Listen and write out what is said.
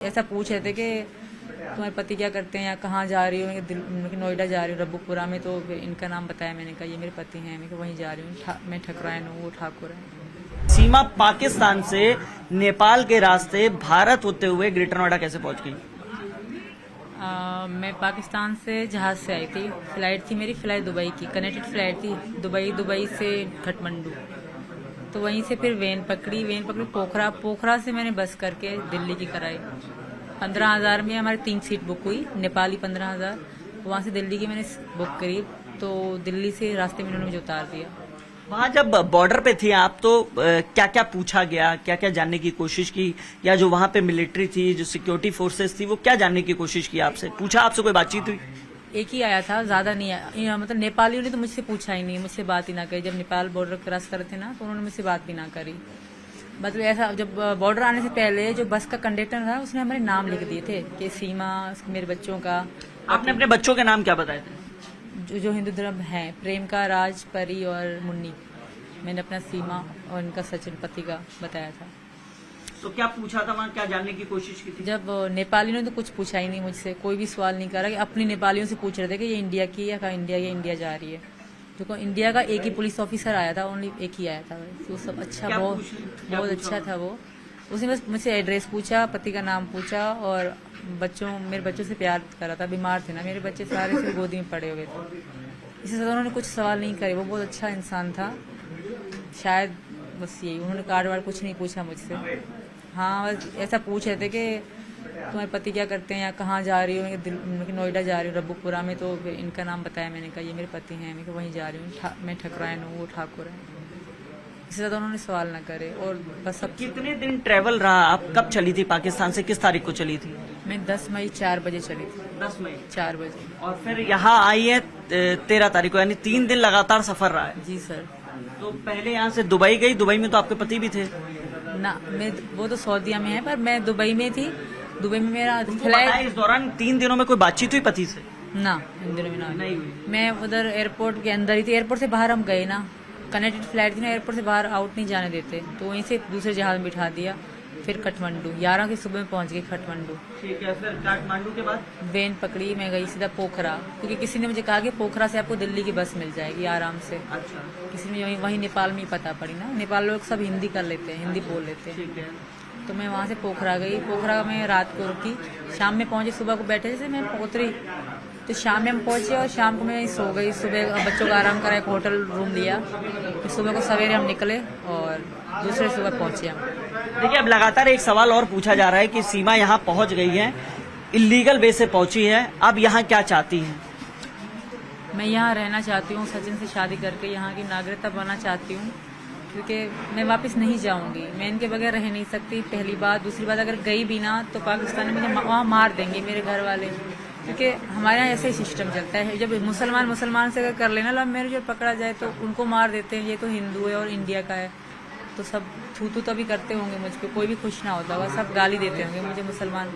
ऐसा पूछ रहे थे कि तुम्हारे पति क्या करते हैं या कहाँ जा रही हो, नोएडा जा रही हूँ रब्बुपुरा में। तो फिर इनका नाम बताया, मैंने कहा ये मेरे पति हैं, मैं वहीं जा रही हूँ, मैं ठकरायन हूँ, वो ठाकुर है। सीमा पाकिस्तान से नेपाल के रास्ते भारत होते हुए ग्रेटर नोएडा कैसे पहुंच गई? मैं पाकिस्तान से जहाज से आई थी, फ्लाइट थी मेरी, फ्लाइट दुबई की, कनेक्टेड फ्लाइट थी, दुबई से काठमांडू। तो वहीं से फिर वेन पकड़ी पोखरा से मैंने बस करके दिल्ली की कराई। 15,000 में हमारी 3 सीट बुक हुई, नेपाली 15,000, वहाँ से दिल्ली की मैंने बुक करी। तो दिल्ली से रास्ते में उन्होंने मुझे उतार दिया। वहाँ जब बॉर्डर पे थी आप तो क्या क्या पूछा गया, क्या क्या जानने की कोशिश की, या जो वहाँ पे मिलिट्री थी, जो सिक्योरिटी फोर्सेस थी, वो क्या जानने की कोशिश की आपसे? पूछा आपसे, कोई बातचीत हुई? एक ही आया था, ज्यादा नहीं आया। मतलब नेपालियों ने तो मुझसे पूछा ही नहीं, मुझसे बात ही ना करी। जब नेपाल बॉर्डर क्रॉस करे थे ना, तो उन्होंने मुझसे बात भी ना करी। मतलब ऐसा, जब बॉर्डर आने से पहले जो बस का कंडक्टर था उसने हमारे नाम लिख दिए थे कि सीमा, मेरे बच्चों का। आपने अपने बच्चों के नाम क्या बताए थे? जो हिंदू धर्म है, प्रेम का, राज, परी और मुन्नी। मैंने अपना सीमा और इनका सचिन पति का बताया था। तो क्या पूछा था वहाँ, क्या जानने की कोशिश की थी? जब नेपालियों ने तो कुछ पूछा ही नहीं मुझसे, कोई भी सवाल नहीं करा। कि अपनी नेपालियों से पूछ रहे थे कि ये इंडिया की है, या इंडिया जा रही है। तो इंडिया का एक ही पुलिस ऑफिसर आया था, ओनली एक ही आया था। वो सब अच्छा, बहुत अच्छा था वो। उसने बस मुझसे एड्रेस पूछा, पति का नाम पूछा और मेरे बच्चों से प्यार करा था। बीमार थे ना मेरे बच्चे, सारे सिर्फ गोदी में पड़े हुए थे। इससे ज्यादा उन्होंने कुछ सवाल नहीं करे। वो बहुत अच्छा इंसान था, शायद बस यही। उन्होंने कार्ड वार्ड कुछ नहीं पूछा मुझसे। हाँ, बस ऐसा पूछ रहे थे कि तुम्हारे पति क्या करते हैं या कहाँ जा रही हो, नोएडा जा रही हूँ रब्बुपुरा में। तो फिर इनका नाम बताया, मैंने कहा ये मेरे पति हैं, मैं वहीं जा रही हूँ, मैं ठकरायन हूँ, वो ठाकुर है। इससे ज्यादा उन्होंने सवाल ना करे। और बस अब कितने दिन ट्रेवल रहा? आप कब चली थी पाकिस्तान से, किस तारीख को चली थी? मैं 10 मई 4 बजे चली थी। 10 मई 4 बजे। और फिर यहाँ आई है 13 तारीख को, यानी 3 दिन लगातार सफर रहा है। जी सर। तो पहले यहाँ से दुबई गई, दुबई में तो आपके पति भी थे ना? वो तो सऊदीया में है, पर मैं दुबई में थी। दुबई में मेरा फ्लाइट। इस दौरान 3 दिनों में कोई बातचीत हुई पति से? ना, इन दिनों में नहीं हुई। मैं उधर एयरपोर्ट के अंदर ही थी। एयरपोर्ट से बाहर हम गए ना, कनेक्टेड फ्लाइट थी ना, एयरपोर्ट से बाहर आउट नहीं जाने देते। तो वहीं से दूसरे जहाज में बिठा दिया। फिर काठमांडू 11 की सुबह में पहुंच गई काठमांडू। ठीक है, फिर काठमांडू के बाद वेन पकड़ी, मैं गई सीधा पोखरा, क्योंकि किसी ने मुझे कहा कि पोखरा से आपको दिल्ली की बस मिल जाएगी आराम से। अच्छा। किसी ने वहीं नेपाल में ही पता पड़ी ना, नेपाल लोग सब हिंदी कर लेते हैं, हिंदी बोल लेते हैं। ठीक है। तो मैं वहाँ से पोखरा गई। पोखरा में रात को रुकी, शाम में पहुंची। सुबह को बैठे जैसे मैं उतरी तो शाम में हम पहुंचे, और शाम को मैं सो गई। सुबह बच्चों का आराम करा, एक होटल रूम लिया। फिर सुबह को सवेरे हम निकले और दूसरे सुबह पहुंचे हम। देखिए, अब लगातार एक सवाल और पूछा जा रहा है कि सीमा यहाँ पहुंच गई है, इलीगल वे से पहुंची है, अब यहाँ क्या चाहती हैं? मैं यहाँ रहना चाहती हूँ, सचिन से शादी करके यहाँ की नागरिकता बनना चाहती हूँ, क्योंकि मैं वापस नहीं जाऊंगी। मैं इनके बगैर रह नहीं सकती, पहली बात। दूसरी बात, अगर गई भी ना तो पाकिस्तान में मुझे वहाँ मार देंगे मेरे घर वाले, क्योंकि हमारे यहाँ ऐसे ही सिस्टम चलता है। जब मुसलमान से अगर कर लेना लव मैरिज और पकड़ा जाए तो उनको मार देते हैं। ये तो हिंदू है और इंडिया का है, तो सब थू तो भी करते होंगे मुझ पर। कोई भी खुश ना होता होगा, सब गाली देते होंगे मुझे मुसलमान।